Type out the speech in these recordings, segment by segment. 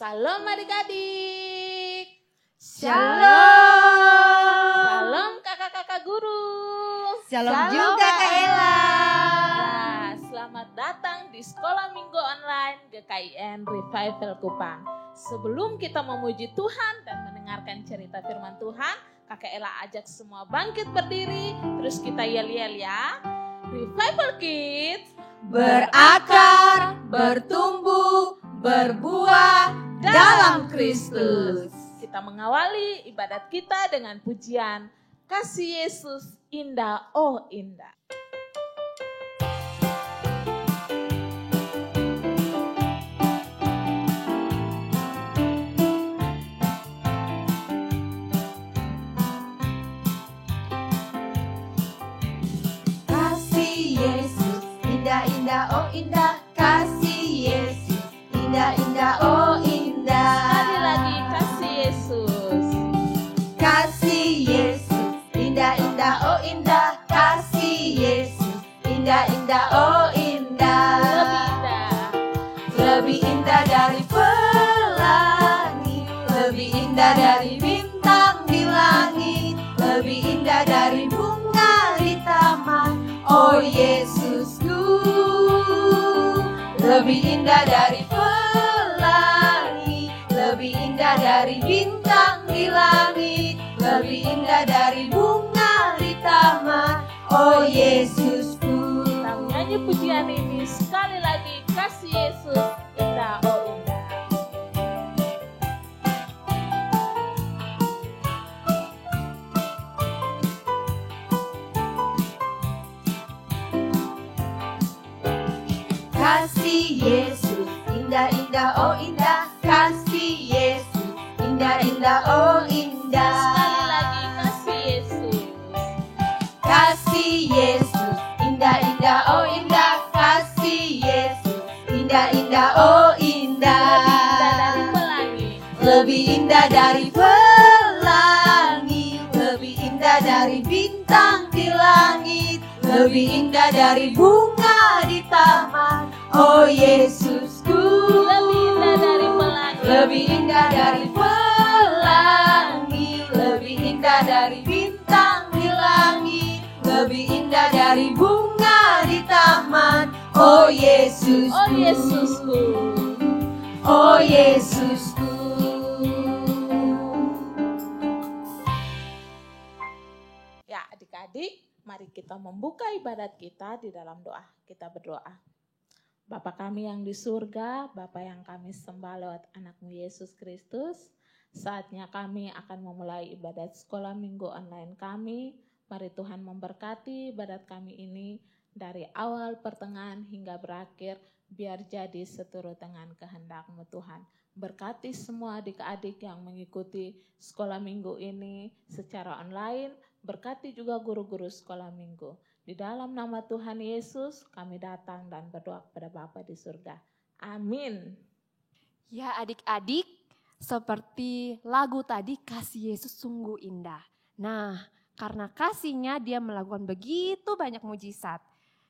Salam adik-adik. Shalom. Salam kakak-kakak guru. Shalom juga Kak Ella. Nah, selamat datang di Sekolah Minggu Online GKIN Revival Kupang. Sebelum kita memuji Tuhan dan mendengarkan cerita firman Tuhan, Kakak Ella ajak semua bangkit berdiri. Terus kita yel-yel ya. Revival Kids Berakar, bertumbuh, berbuah dalam Kristus. Kita mengawali ibadat kita dengan pujian Kasih Yesus Indah, oh Indah. Kasih Yesus indah-indah, oh indah. Kasih Yesus indah-indah, oh indah. Sekali lagi kasih Yesus. Kasih Yesus indah-indah, oh indah. Kasih Yesus indah-indah, oh indah. Lebih indah. Lebih indah dari pelangi, lebih indah dari bintang di langit, lebih indah dari bunga di taman. Oh Yesusku, lebih indah dari pelangi, lebih indah dari bintang di langit, lebih indah dari bunga di taman. Oh Yesusku. Kita menyanyi pujian ini sekali lagi. Kasih Yesus indah, oh indah. Kasih Yesus indah-indah, oh indah. Kasih Yesus indah-indah, oh indah. Sekali lagi kasih Yesus. Kasih Yesus indah-indah, oh indah. Kasih Yesus indah-indah, oh indah. Lebih indah dari pelangi. Lebih indah dari pelangi, lebih indah dari bintang di langit, lebih indah dari bunga di taman. Oh Yesusku, Lebih indah dari pelangi. lebih indah dari pelangi, lebih indah dari bintang di langit, lebih indah dari bunga di taman. Oh Yesusku, Oh Yesusku. oh Yesusku. Ya adik-adik, mari kita membuka ibadat kita di dalam doa. Kita berdoa. Bapa kami yang di surga, Bapa yang kami sembah lewat anakmu Yesus Kristus, saatnya kami akan memulai ibadat sekolah minggu online kami. Mari Tuhan memberkati ibadat kami ini dari awal, pertengahan hingga berakhir, biar jadi seturut dengan kehendak-Mu Tuhan. Berkati semua adik-adik yang mengikuti sekolah minggu ini secara online, berkati juga guru-guru sekolah minggu. Di dalam nama Tuhan Yesus kami datang dan berdoa kepada Bapa di surga. Amin. Ya adik-adik, seperti lagu tadi, kasih Yesus sungguh indah. Nah, karena kasihnya dia melakukan begitu banyak mujizat.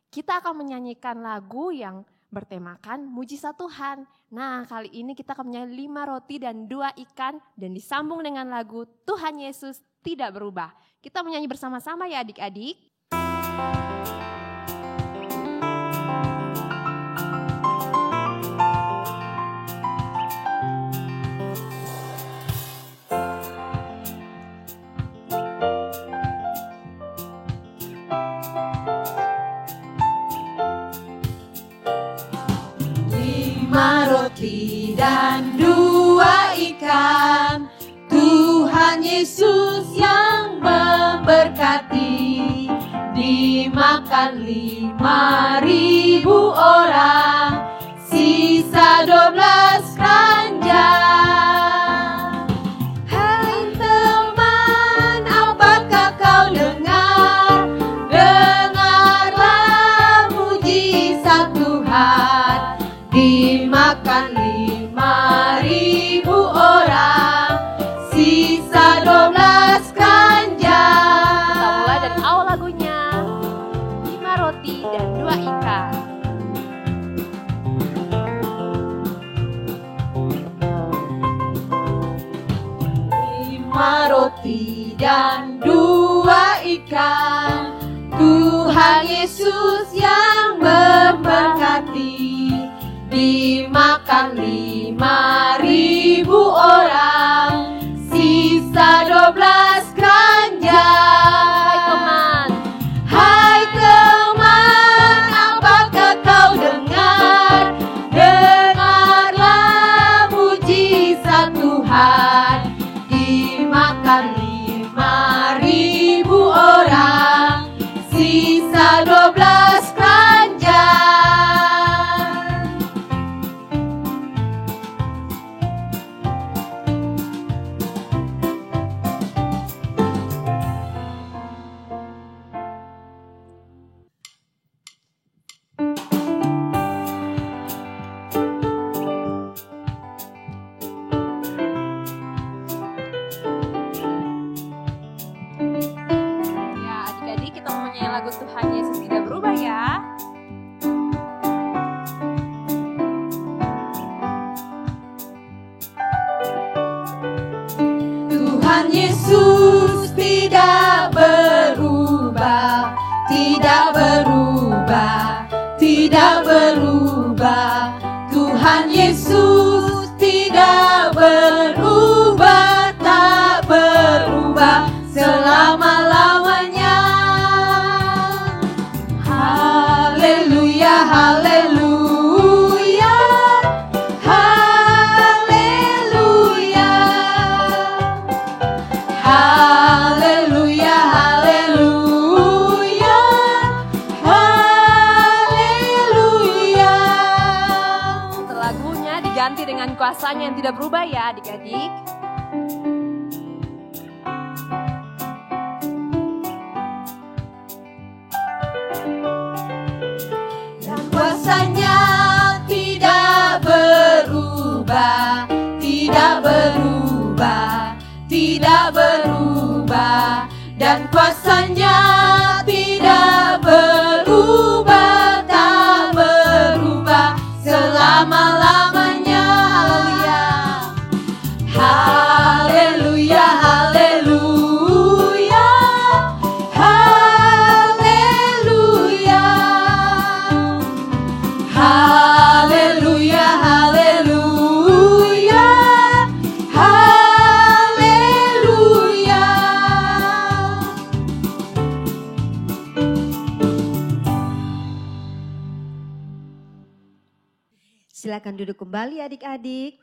Kita akan menyanyikan lagu yang bertemakan mujizat Tuhan. Nah, kali ini kita akan menyanyi 5 roti dan 2 ikan dan disambung dengan lagu Tuhan Yesus tidak berubah. Kita menyanyi bersama-sama ya adik-adik. Roti dan 2 ikan, Tuhan Yesus yang memberkati. Dimakan 5.000 orang, sisa 12 keranjang. Hai teman, apakah kau dengar? Dengarlah mujizat Tuhan. Dimakan 5.000 orang, sisa 12 keranjang. Kita mulai dari awal lagunya. 5 roti dan 2 ikan. roti dan 2 ikan. Tuhan Yesus yang memberkati, dimakan 5.000 orang, sisa 12 keranjang. Hai teman, apakah kau dengar? Dengarlah mujizat Tuhan, dimakan 5.000 orang, sisa 12 keranjang. Ya, adik-adik, kita mau nyanyi lagu Tuhan Yesus Tidak Berubah ya. Tuhan Yesus tidak berubah, tidak berubah, tidak berubah. Tuhan Yesus tidak berubah, tak berubah selama-lamanya. Haleluya, haleluya, haleluya. Haleluya, haleluya, haleluya. Lagunya diganti dengan kuasanya yang tidak berubah ya adik-adik. Dan kuasanya tidak berubah, tidak berubah, tidak berubah. Dan kuasanya tidak berubah, tak berubah selama-lamanya. Haleluya, haleluya, haleluya, haleluya, haleluya, haleluya, haleluya. Silakan duduk kembali adik-adik.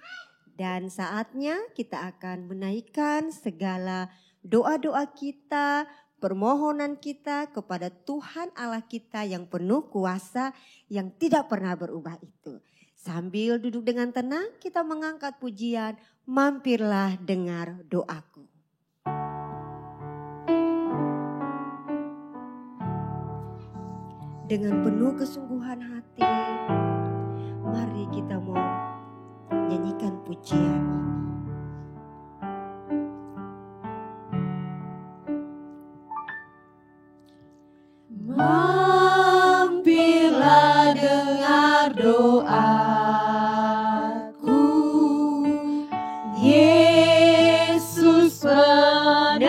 Dan saatnya kita akan menaikkan segala doa-doa kita, permohonan kita kepada Tuhan Allah kita yang penuh kuasa, yang tidak pernah berubah itu. Sambil duduk dengan tenang, kita mengangkat pujian, mampirlah dengar doaku. Dengan penuh kesungguhan hati, mari kita mau nyanyikan pujian ini. Mampirlah dengar doaku, Yesus penebus.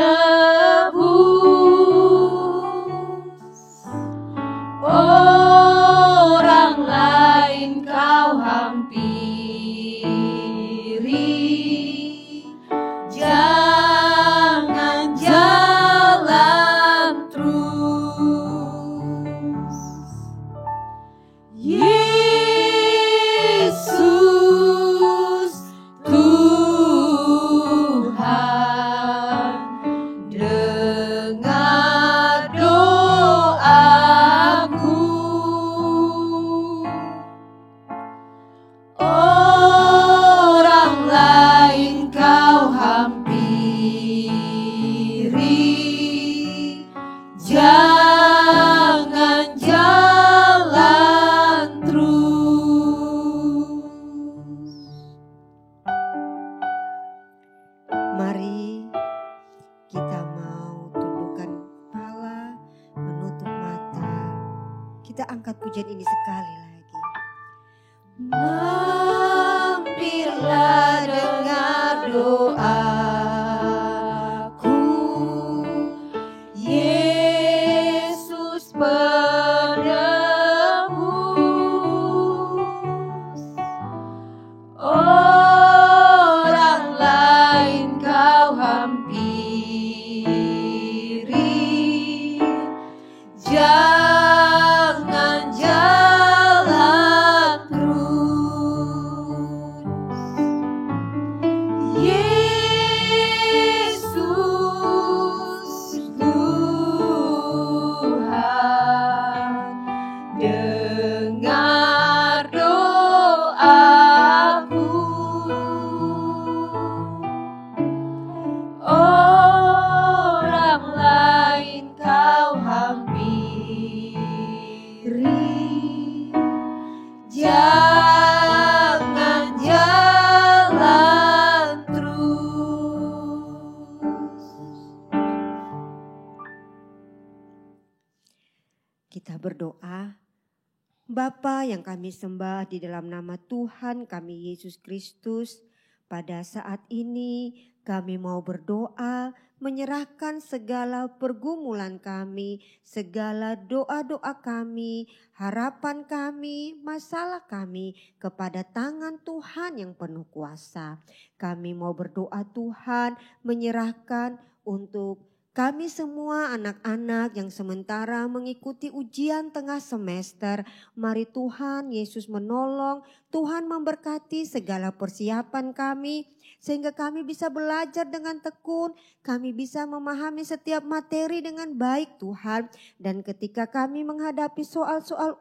Orang lain kau hampiri, jangan jalan terus. Yesus Tuhan, dengar doaku. Orang lain kau hampiri, jangan jalan terus. Mari kita mau tundukkan kepala, menutup mata. Kita angkat pujian ini sekali lagi. Mampirlah dengar doaku, hampiri, jangan jalan terus. Yesus Tuhan, dengar doaku. Orang lain kau hampiri, jangan jalan terus. Kita berdoa. Bapa yang kami sembah di dalam nama Tuhan kami Yesus Kristus, pada saat ini kami mau berdoa menyerahkan segala pergumulan kami, segala doa-doa kami, harapan kami, masalah kami kepada tangan Tuhan yang penuh kuasa. Kami mau berdoa Tuhan menyerahkan untuk kami semua anak-anak yang sementara mengikuti ujian tengah semester. Mari Tuhan Yesus menolong, Tuhan memberkati segala persiapan kami. Sehingga kami bisa belajar dengan tekun, kami bisa memahami setiap materi dengan baik Tuhan. Dan ketika kami menghadapi soal-soal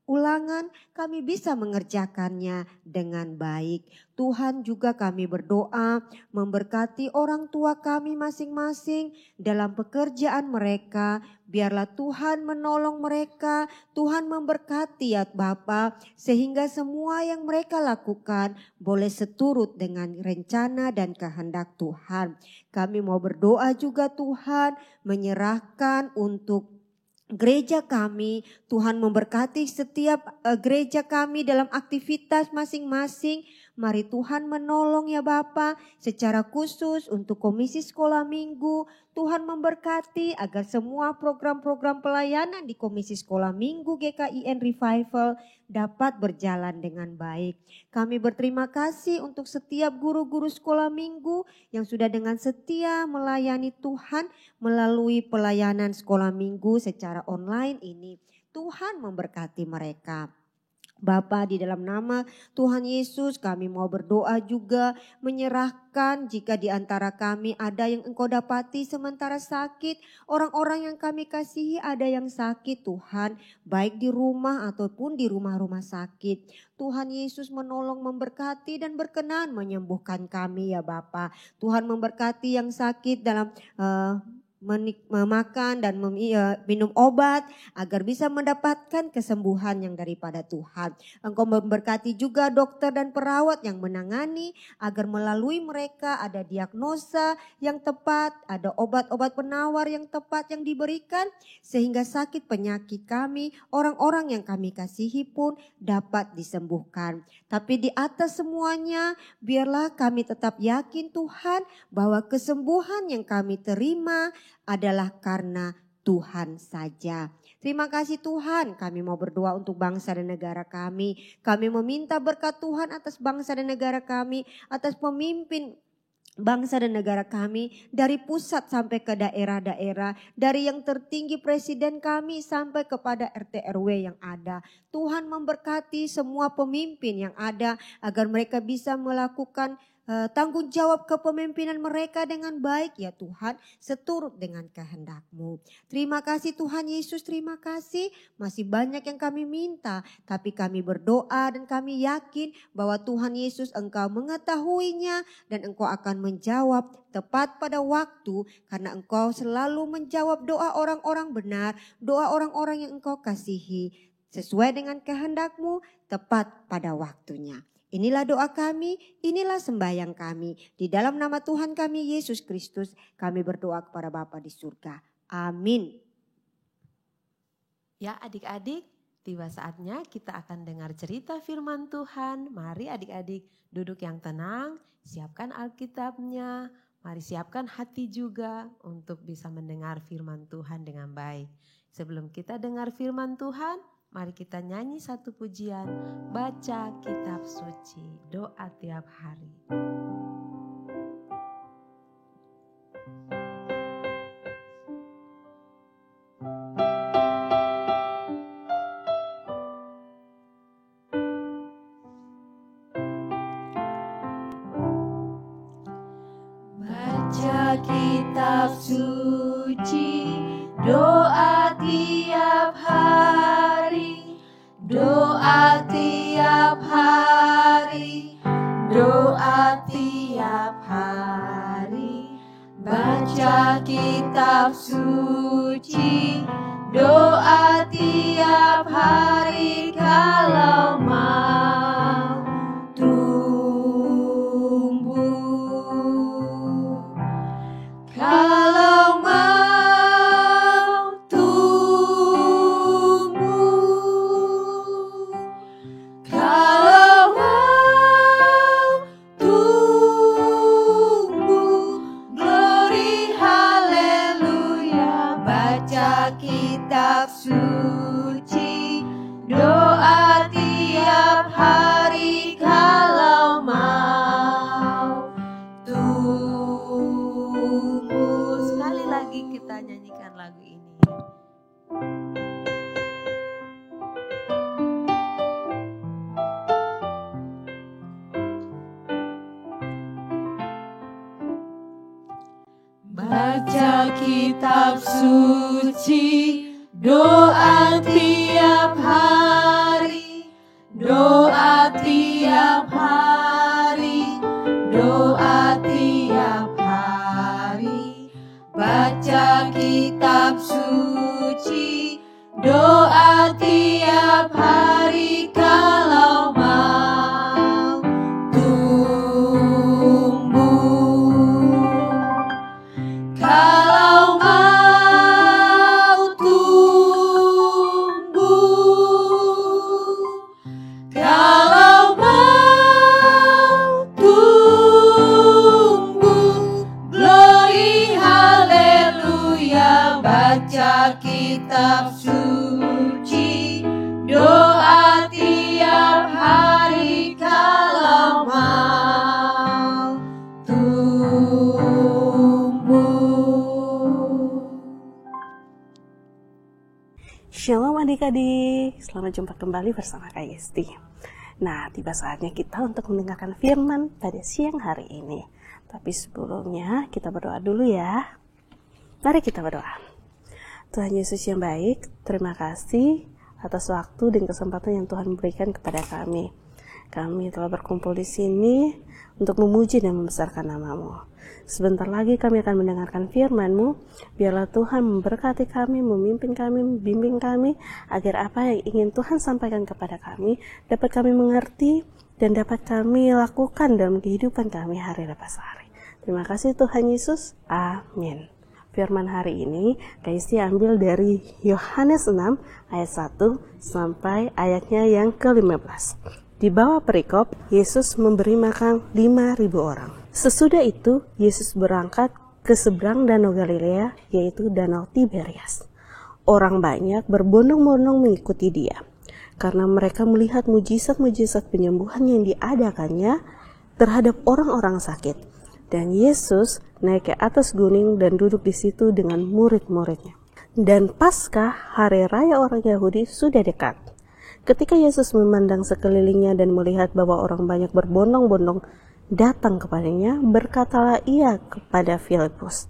ulangan, kami bisa mengerjakannya dengan baik. Tuhan juga kami berdoa memberkati orang tua kami masing-masing dalam pekerjaan mereka. Biarlah Tuhan menolong mereka, Tuhan memberkati ya Bapa, sehingga semua yang mereka lakukan boleh seturut dengan rencana dan kehendak Tuhan. Kami mau berdoa juga Tuhan menyerahkan untuk gereja kami, Tuhan memberkati setiap gereja kami dalam aktivitas masing-masing. Mari Tuhan menolong ya Bapa, secara khusus untuk komisi sekolah minggu. Tuhan memberkati agar semua program-program pelayanan di komisi sekolah minggu GKIN Revival dapat berjalan dengan baik. Kami berterima kasih untuk setiap guru-guru sekolah minggu yang sudah dengan setia melayani Tuhan melalui pelayanan sekolah minggu secara online ini. Tuhan memberkati mereka. Bapa, di dalam nama Tuhan Yesus kami mau berdoa juga menyerahkan jika di antara kami ada yang Engkau dapati sementara sakit, orang-orang yang kami kasihi ada yang sakit Tuhan, baik di rumah ataupun di rumah-rumah sakit. Tuhan Yesus menolong, memberkati dan berkenan menyembuhkan kami ya Bapa. Tuhan memberkati yang sakit dalam memakan dan minum obat agar bisa mendapatkan kesembuhan yang daripada Tuhan. Engkau memberkati juga dokter dan perawat yang menangani agar melalui mereka ada diagnosa yang tepat, ada obat-obat penawar yang tepat yang diberikan sehingga sakit penyakit kami, orang-orang yang kami kasihi pun dapat disembuhkan. Tapi di atas semuanya biarlah kami tetap yakin Tuhan bahwa kesembuhan yang kami terima adalah karena Tuhan saja. Terima kasih Tuhan, kami mau berdoa untuk bangsa dan negara kami. Kami meminta berkat Tuhan atas bangsa dan negara kami, atas pemimpin bangsa dan negara kami, dari pusat sampai ke daerah-daerah, dari yang tertinggi presiden kami sampai kepada RT RW yang ada. Tuhan memberkati semua pemimpin yang ada agar mereka bisa melakukan tanggung jawab kepemimpinan mereka dengan baik ya Tuhan, seturut dengan kehendak-Mu. Terima kasih Tuhan Yesus, terima kasih. Masih banyak yang kami minta, tapi kami berdoa dan kami yakin bahwa Tuhan Yesus Engkau mengetahuinya dan Engkau akan menjawab tepat pada waktu, karena Engkau selalu menjawab doa orang-orang benar, doa orang-orang yang Engkau kasihi, sesuai dengan kehendak-Mu tepat pada waktunya. Inilah doa kami, inilah sembahyang kami. Di dalam nama Tuhan kami Yesus Kristus, kami berdoa kepada Bapa di surga. Amin. Ya adik-adik, tiba saatnya kita akan dengar cerita firman Tuhan. Mari adik-adik duduk yang tenang, siapkan Alkitabnya. Mari siapkan hati juga untuk bisa mendengar firman Tuhan dengan baik. Sebelum kita dengar firman Tuhan, mari kita nyanyi satu pujian, baca kitab suci, doa tiap hari. kitab suci, doa tiap hari, doa tiap hari, doa tiap hari. Baca kitab suci, doa tiap hari kalau mau tumbuh. Kalau mau tumbuh, kalau mau tumbuh, glory haleluya. Baca kitab suci, doa tiap hari kalau mau tumbuh. Sekali lagi kita nyanyikan lagu ini. Baca kitab suci, doa tiap hari, doa tiap hari, doa tiap hari. Baca kitab suci, doa tiap hari kalau mau tumbuh. Kalau mau tumbuh, kalau mau tumbuh, glory haleluya. Baca kitab suci, doa tiap hari kalau mau tumbuh. Shalom adik-adik, selamat jumpa kembali bersama Kak Yesti. Nah, tiba saatnya kita untuk mendengarkan firman pada siang hari ini. Tapi sebelumnya kita berdoa dulu ya. Mari kita berdoa. Tuhan Yesus yang baik, terima kasih atas waktu dan kesempatan yang Tuhan berikan kepada kami. Kami telah berkumpul di sini untuk memuji dan membesarkan nama-Mu. Sebentar lagi kami akan mendengarkan firman-Mu. Biarlah Tuhan memberkati kami, memimpin kami, membimbing kami, agar apa yang ingin Tuhan sampaikan kepada kami dapat kami mengerti dan dapat kami lakukan dalam kehidupan kami hari lepas hari. Terima kasih Tuhan Yesus. Amin. Firman hari ini Kak Yesti ambil dari Yohanes 6 ayat 1 sampai ayatnya yang ke-15. Di bawah perikop, Yesus memberi makan 5.000 orang. Sesudah itu, Yesus berangkat ke seberang Danau Galilea, yaitu Danau Tiberias. Orang banyak berbondong-bondong mengikuti dia, karena mereka melihat mujizat-mujizat penyembuhan yang diadakannya terhadap orang-orang sakit. Dan Yesus naik ke atas gunung dan duduk di situ dengan murid-muridnya. Dan Paskah, hari raya orang Yahudi, sudah dekat. Ketika Yesus memandang sekelilingnya dan melihat bahwa orang banyak berbondong-bondong datang kepadanya, berkatalah ia kepada Filipus,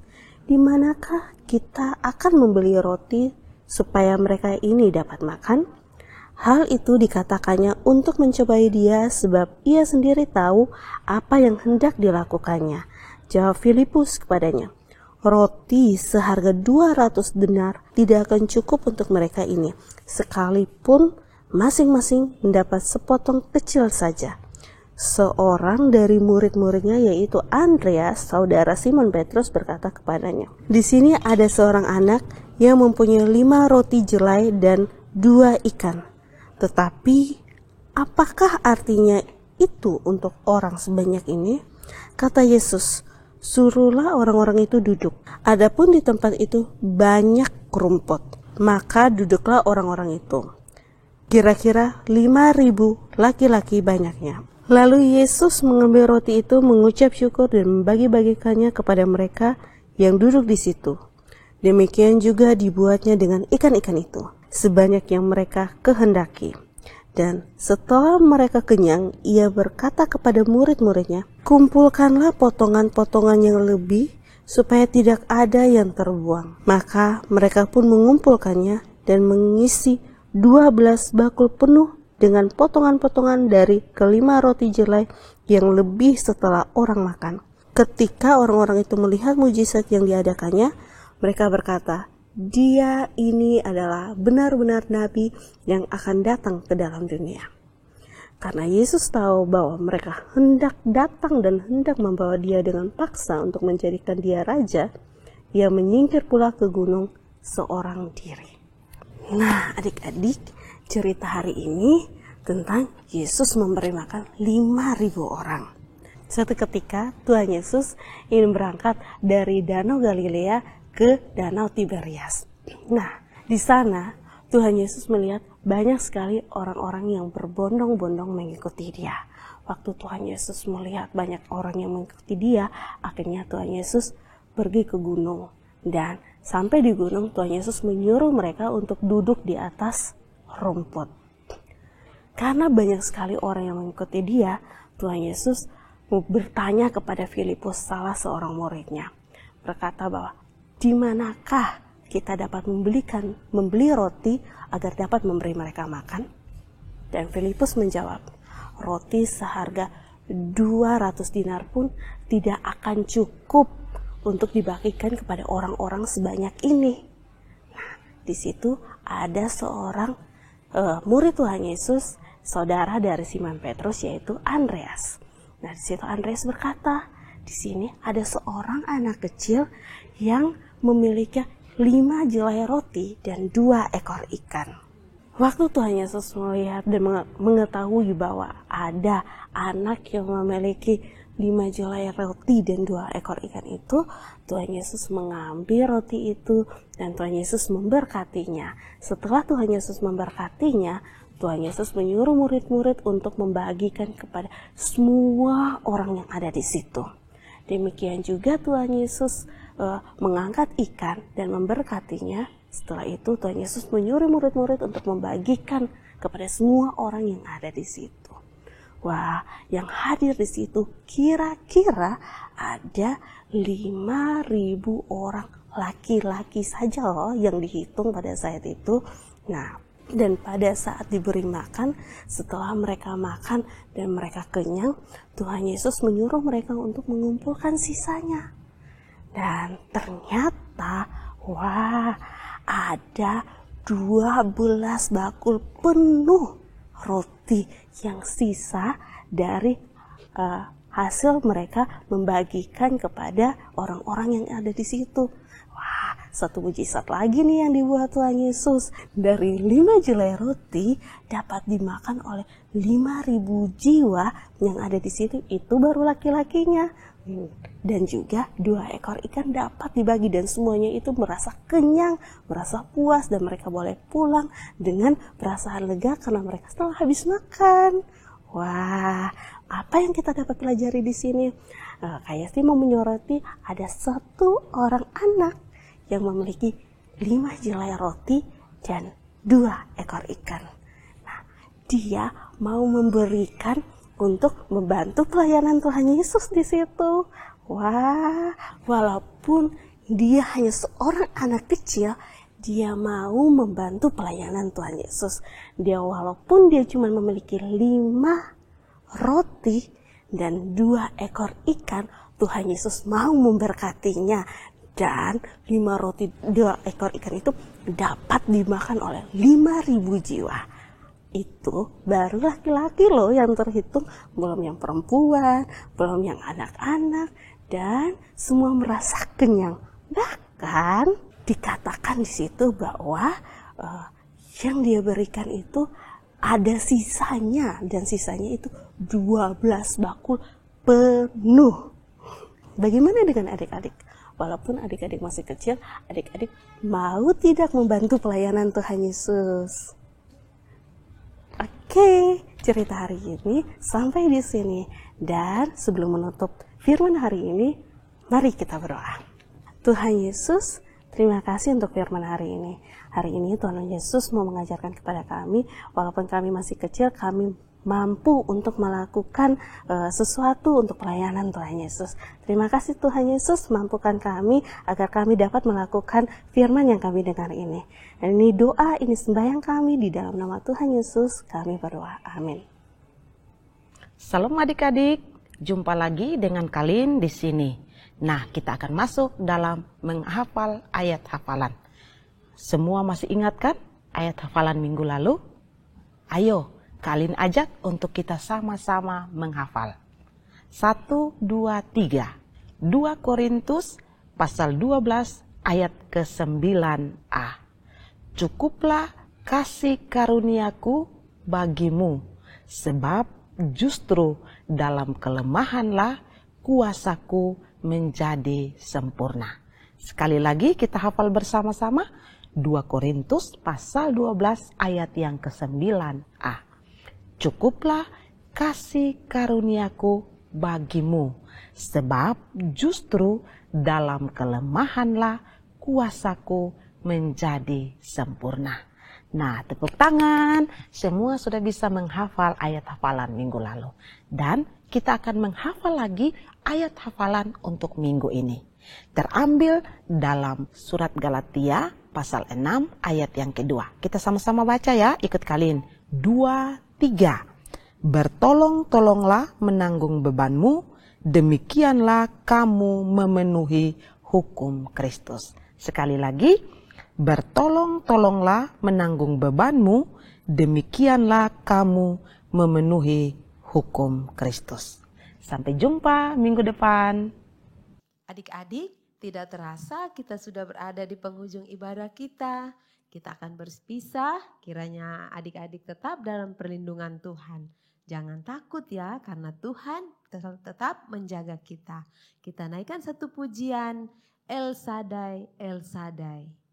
"Di manakah kita akan membeli roti supaya mereka ini dapat makan?" Hal itu dikatakannya untuk mencobai dia, sebab ia sendiri tahu apa yang hendak dilakukannya. Jawab Filipus kepadanya, "Roti seharga 200 denar tidak akan cukup untuk mereka ini, sekalipun masing-masing mendapat sepotong kecil saja." Seorang dari murid-muridnya, yaitu Andreas, saudara Simon Petrus, berkata kepadanya, "Di sini ada seorang anak yang mempunyai 5 roti jelai dan 2 ikan. Tetapi apakah artinya itu untuk orang sebanyak ini?" Kata Yesus, "Suruhlah orang-orang itu duduk." Adapun di tempat itu banyak rumput, maka duduklah orang-orang itu. Kira-kira 5.000 laki-laki banyaknya. Lalu Yesus mengambil roti itu, mengucap syukur dan membagi-bagikannya kepada mereka yang duduk di situ. Demikian juga dibuatnya dengan ikan-ikan itu, sebanyak yang mereka kehendaki. Dan setelah mereka kenyang, ia berkata kepada murid-muridnya, "Kumpulkanlah potongan-potongan yang lebih, supaya tidak ada yang terbuang. Maka mereka pun mengumpulkannya dan mengisi 12 bakul penuh dengan potongan-potongan dari kelima roti jelai yang lebih setelah orang makan. Ketika orang-orang itu melihat mujizat yang diadakannya, mereka berkata, "Dia ini adalah benar-benar nabi yang akan datang ke dalam dunia." Karena Yesus tahu bahwa mereka hendak datang dan hendak membawa dia dengan paksa untuk menjadikan dia raja, ia menyingkir pula ke gunung seorang diri. Nah, adik-adik, cerita hari ini tentang Yesus memberi makan 5.000 orang. Suatu ketika Tuhan Yesus ingin berangkat dari Danau Galilea ke Danau Tiberias. Nah, di sana Tuhan Yesus melihat banyak sekali orang-orang yang berbondong-bondong mengikuti dia. Waktu Tuhan Yesus melihat banyak orang yang mengikuti dia, akhirnya Tuhan Yesus pergi ke gunung. Dan sampai di gunung, Tuhan Yesus menyuruh mereka untuk duduk di atas rumput. Karena banyak sekali orang yang mengikuti dia, Tuhan Yesus bertanya kepada Filipus, salah seorang muridnya, berkata bahwa di manakah kita dapat membeli roti agar dapat memberi mereka makan? Dan Filipus menjawab, roti seharga 200 dinar pun tidak akan cukup untuk dibagikan kepada orang-orang sebanyak ini. Nah, di situ ada seorang murid Tuhan Yesus, saudara dari Simon Petrus, yaitu Andreas. Nah, di situ Andreas berkata, di sini ada seorang anak kecil yang memiliki 5 jelai roti dan 2 ekor ikan. Waktu Tuhan Yesus melihat dan mengetahui bahwa ada anak yang memiliki 5 jelai roti dan 2 ekor ikan itu, Tuhan Yesus mengambil roti itu dan Tuhan Yesus memberkatinya. Setelah Tuhan Yesus memberkatinya, Tuhan Yesus menyuruh murid-murid untuk membagikan kepada semua orang yang ada di situ. Demikian juga Tuhan Yesus mengangkat ikan dan memberkatinya. Setelah itu Tuhan Yesus menyuruh murid-murid untuk membagikan kepada semua orang yang ada di situ. Wah, yang hadir di situ kira-kira ada 5.000 orang laki-laki saja loh yang dihitung pada saat itu. Nah, dan pada saat diberi makan, setelah mereka makan dan mereka kenyang, Tuhan Yesus menyuruh mereka untuk mengumpulkan sisanya. Dan ternyata, wah, ada 12 bakul penuh roti yang sisa dari hasil mereka membagikan kepada orang-orang yang ada di situ. Wah, satu mujizat lagi nih yang dibuat Tuhan Yesus. Dari 5 jelai roti dapat dimakan oleh 5.000 jiwa yang ada di situ, itu baru laki-lakinya. Dan juga 2 ekor ikan dapat dibagi dan semuanya itu merasa kenyang, merasa puas, dan mereka boleh pulang dengan perasaan lega karena mereka telah habis makan. Wah, apa yang kita dapat pelajari di sini? Kayak sih mau menyoroti ada satu orang anak yang memiliki 5 jelai roti dan 2 ekor ikan. Nah, dia mau memberikan untuk membantu pelayanan Tuhan Yesus di situ. Wah, walaupun dia hanya seorang anak kecil, dia mau membantu pelayanan Tuhan Yesus. Dia walaupun dia cuma memiliki 5 roti dan 2 ekor ikan, Tuhan Yesus mau memberkatinya. Dan 5 roti 2 ekor ikan itu dapat dimakan oleh 5.000 jiwa. Itu baru laki-laki loh yang terhitung, belum yang perempuan, belum yang anak-anak, dan semua merasa kenyang. Bahkan dikatakan di situ bahwa yang dia berikan itu ada sisanya, dan sisanya itu 12 bakul penuh. Bagaimana dengan adik-adik? Walaupun adik-adik masih kecil, adik-adik mau tidak membantu pelayanan Tuhan Yesus? Oke, cerita hari ini sampai di sini. Dan sebelum menutup firman hari ini, mari kita berdoa. Tuhan Yesus, terima kasih untuk firman hari ini. Hari ini Tuhan Yesus mau mengajarkan kepada kami, walaupun kami masih kecil, kami mampu untuk melakukan sesuatu untuk pelayanan Tuhan Yesus. Terima kasih Tuhan Yesus, mampukan kami agar kami dapat melakukan firman yang kami dengar ini. Dan ini doa, ini sembahyang kami di dalam nama Tuhan Yesus, kami berdoa. Amin. Salam adik-adik, jumpa lagi dengan kalian di sini. Nah, kita akan masuk dalam menghafal ayat hafalan. Semua masih ingat kan ayat hafalan minggu lalu? Ayo, kalian ajak untuk kita sama-sama menghafal. 1, 2, 3. 2 Korintus pasal 12 ayat ke-9a. Cukuplah kasih karuniaku bagimu, sebab justru dalam kelemahanlah kuasaku menjadi sempurna. Sekali lagi kita hafal bersama-sama. 2 Korintus pasal 12 ayat yang ke-9a. Cukuplah kasih karuniaku bagimu, sebab justru dalam kelemahanlah kuasaku menjadi sempurna. Nah, tepuk tangan. Semua sudah bisa menghafal ayat hafalan minggu lalu. Dan kita akan menghafal lagi ayat hafalan untuk minggu ini. Terambil dalam surat Galatia pasal 6 ayat yang kedua. Kita sama-sama baca ya, ikut kalian. 2, 3. Bertolong-tolonglah menanggung bebanmu, demikianlah kamu memenuhi hukum Kristus. Sekali lagi, bertolong-tolonglah menanggung bebanmu, demikianlah kamu memenuhi hukum Kristus. Sampai jumpa minggu depan. Adik-adik, tidak terasa kita sudah berada di penghujung ibadah kita. Kita akan berpisah, kiranya adik-adik tetap dalam perlindungan Tuhan. Jangan takut ya, karena Tuhan tetap menjaga kita. Kita naikkan satu pujian, El Shaddai, El Shaddai.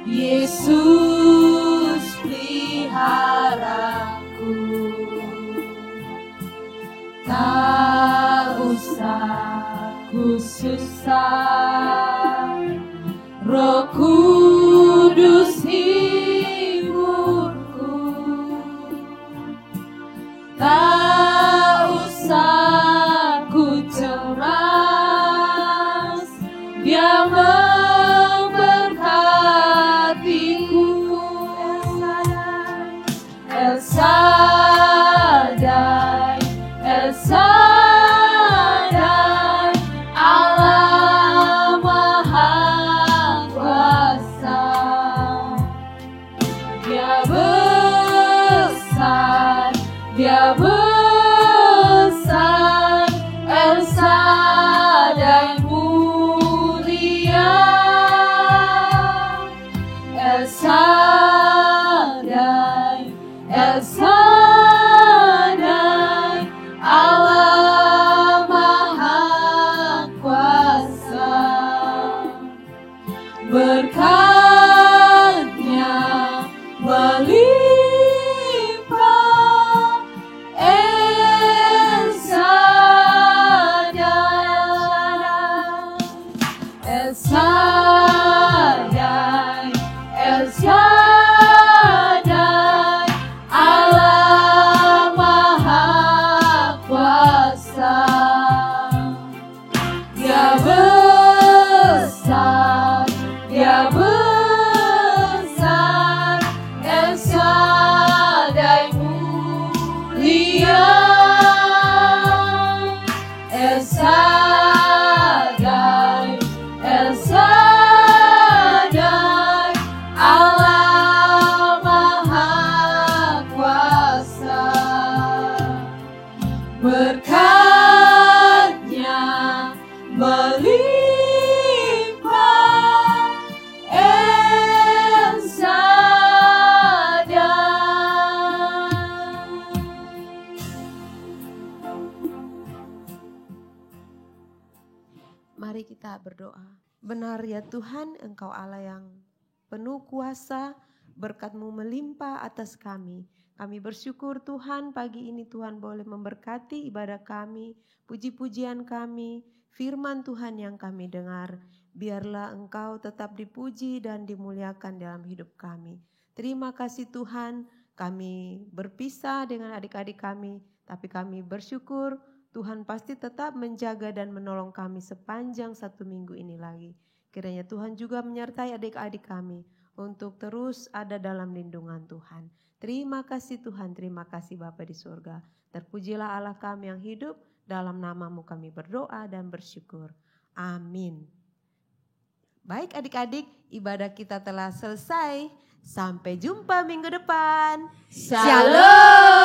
Yesus peliharaku, tak usah ku susah, Roh Kudus hiburku, tak usah ku cemas, Dia El Shaddai, El Shaddai, Allah Maha Kuasa. Dia besar, Dia besar, El Shaddai mulia, El Shaddai, El Shaddai, Allah Maha Kuasa. Berkat-Nya melimpah, El Shaddai, El Shaddai, El Shaddai, Allah Maha Kuasa. Dia besar, Dia besar, El Shaddai mulia, El Shaddai, El Shaddai, Allah Mari kita berdoa. Benar ya Tuhan, Engkau Allah yang penuh kuasa, berkat-Mu melimpah atas kami. Kami bersyukur Tuhan pagi ini Tuhan boleh memberkati ibadah kami, puji-pujian kami, firman Tuhan yang kami dengar. Biarlah Engkau tetap dipuji dan dimuliakan dalam hidup kami. Terima kasih Tuhan, kami berpisah dengan adik-adik kami, tapi kami bersyukur Tuhan pasti tetap menjaga dan menolong kami sepanjang 1 minggu ini lagi. Kiranya Tuhan juga menyertai adik-adik kami untuk terus ada dalam lindungan Tuhan. Terima kasih Tuhan, terima kasih Bapa di surga. Terpujilah Allah kami yang hidup, dalam nama-Mu kami berdoa dan bersyukur. Amin. Baik adik-adik, ibadah kita telah selesai. Sampai jumpa minggu depan. Shalom.